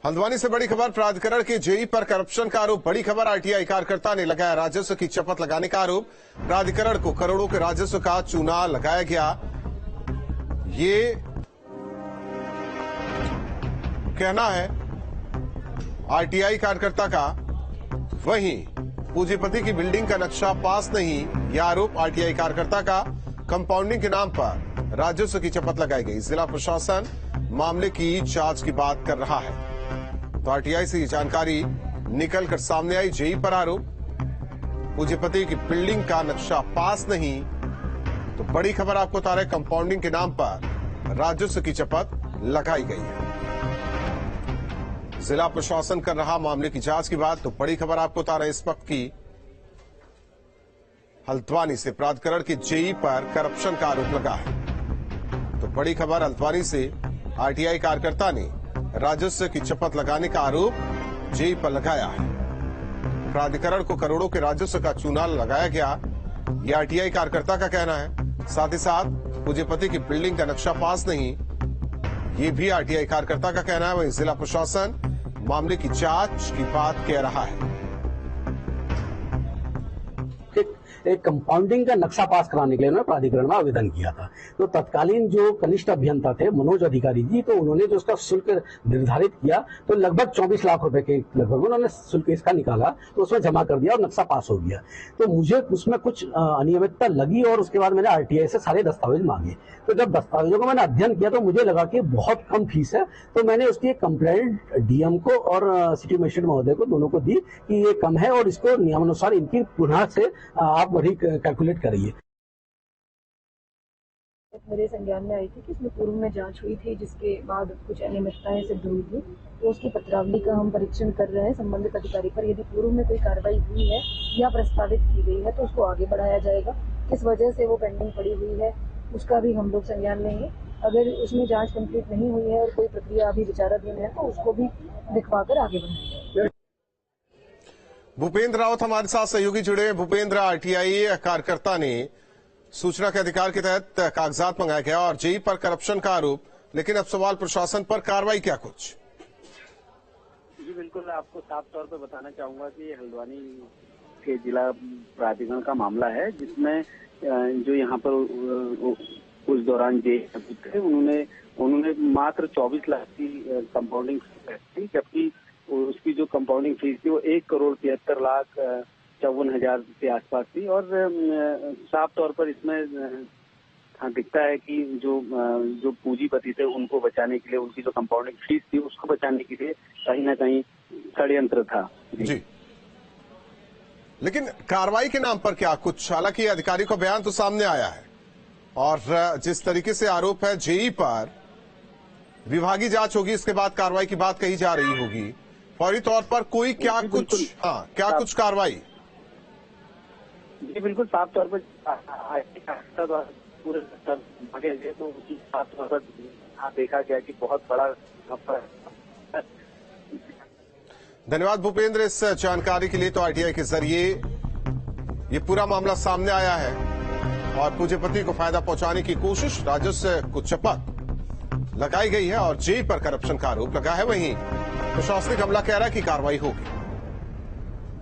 हल्द्वानी से बड़ी खबर, प्राधिकरण के जेई पर करप्शन का आरोप। बड़ी खबर, आरटीआई कार्यकर्ता ने लगाया राजस्व की चपत लगाने का आरोप। प्राधिकरण को करोड़ों के राजस्व का चूना लगाया गया, ये कहना है आरटीआई कार्यकर्ता का। वहीं पूंजीपति की बिल्डिंग का नक्शा पास नहीं, यह आरोप आरटीआई कार्यकर्ता का। कंपाउंडिंग के नाम पर राजस्व की चपत लगाई गई। जिला प्रशासन मामले की जांच की बात कर रहा है। तो आरटीआई से ये जानकारी निकलकर सामने आई। जेई पर आरोप, पूंजीपति की बिल्डिंग का नक्शा पास नहीं। तो बड़ी खबर आपको बता रहे, कंपाउंडिंग के नाम पर राजस्व की चपत लगाई गई है। जिला प्रशासन कर रहा मामले की जांच की बात। तो बड़ी खबर आपको बता रहे इस वक्त की, हल्द्वानी से प्राधिकरण के जेई पर करप्शन का आरोप लगा है। तो बड़ी खबर, हल्द्वानी से आरटीआई कार्यकर्ता ने राजस्व की चपत लगाने का आरोप जेई पर लगाया है। प्राधिकरण को करोड़ों के राजस्व का चूना लगाया गया, यह आरटीआई कार्यकर्ता का कहना है। साथ ही साथ पूंजीपति की बिल्डिंग का नक्शा पास नहीं, ये भी आरटीआई कार्यकर्ता का कहना है। वहीं जिला प्रशासन मामले की जांच की बात कह रहा है। एक कंपाउंडिंग का नक्शा पास कराने के लिए उन्होंने प्राधिकरण में आवेदन किया था। तो तत्कालीन जो कनिष्ठ अभियंता थे मनोज अधिकारी जी, तो उन्होंने जो उसका शुल्क निर्धारित किया, तो लगभग 24 लाख रुपए के लगभग उन्होंने शुल्क इसका निकाला, तो उसमें जमा कर दिया और नक्शा पास हो गया। तो मुझे उसमें कुछ अनियमितता लगी और उसके बाद मैंने आरटीआई से सारे दस्तावेज मांगे। तो जब दस्तावेजों को मैंने अध्ययन किया तो मुझे लगा कि बहुत कम फीस है। तो मैंने उसकी एक कंप्लेंट डीएम को और सिटी मजिस्ट्रेट महोदय को, दोनों को दी कि ये कम है और इसको नियमानुसार इनकी पुनः से आप वही कैलकुलेट करिए। मेरे संज्ञान में आई थी कि इसमें पूर्व में जांच हुई थी, जिसके बाद कुछ अनियमितताएं सिद्ध हुई थी। तो उसकी पत्रावली का हम परीक्षण कर रहे हैं संबंधित अधिकारी पर। यदि पूर्व में कोई कार्रवाई हुई है या प्रस्तावित की गई है तो उसको आगे बढ़ाया जाएगा। किस वजह से वो पेंडिंग पड़ी हुई है उसका भी हम लोग संज्ञान लेंगे। अगर उसमें जांच कंप्लीट नहीं हुई है और कोई प्रक्रिया अभी विचाराधीन है तो उसको भी दिखवाकर आगे बढ़ाएंगे। भूपेंद्र रावत हमारे साथ सहयोगी जुड़े हैं। भूपेंद्र, आरटीआई कार्यकर्ता ने सूचना के अधिकार के तहत कागजात मंगाया गया और जेई पर करप्शन का आरोप, लेकिन अब सवाल प्रशासन पर, कार्रवाई क्या कुछ? जी बिल्कुल, आपको साफ तौर पर बताना चाहूंगा कि हल्द्वानी के जिला प्राधिकरण का मामला है, जिसमें जो यहाँ पर उस दौरान जेई थे उन्होंने मात्र 24 लाख की कंपाउंडिंग फीस थी, जबकि उसकी जो कंपाउंडिंग फीस थी वो 1,73,54,000 के आसपास थी। और साफ तौर पर इसमें दिखता है कि जो पूंजीपति थे उनको बचाने के लिए, उनकी जो कंपाउंडिंग फीस थी उसको बचाने के लिए कहीं ना कहीं षड्यंत्र था। जी, लेकिन कार्रवाई के नाम पर क्या कुछ? हालांकि अधिकारी का बयान तो सामने आया है और जिस तरीके से आरोप है जेई पर, विभागीय जांच होगी, इसके बाद कार्रवाई की बात कही जा रही होगी। फौरी तौर पर कोई क्या कुछ कुछ कार्रवाई? जी बिल्कुल, साफ तौर पर पूरे तो उसी साफ तौर पर देखा गया कि बहुत बड़ा। धन्यवाद भूपेंद्र इस जानकारी के लिए। तो आरटीआई के जरिए ये पूरा मामला सामने आया है और पूंजीपति को फायदा पहुंचाने की कोशिश, राजस्व को चपत लगाई गई है और जेई पर करप्शन का आरोप लगा है। वहीं प्रशासनिक अमला कह रहा है कि कार्रवाई होगी।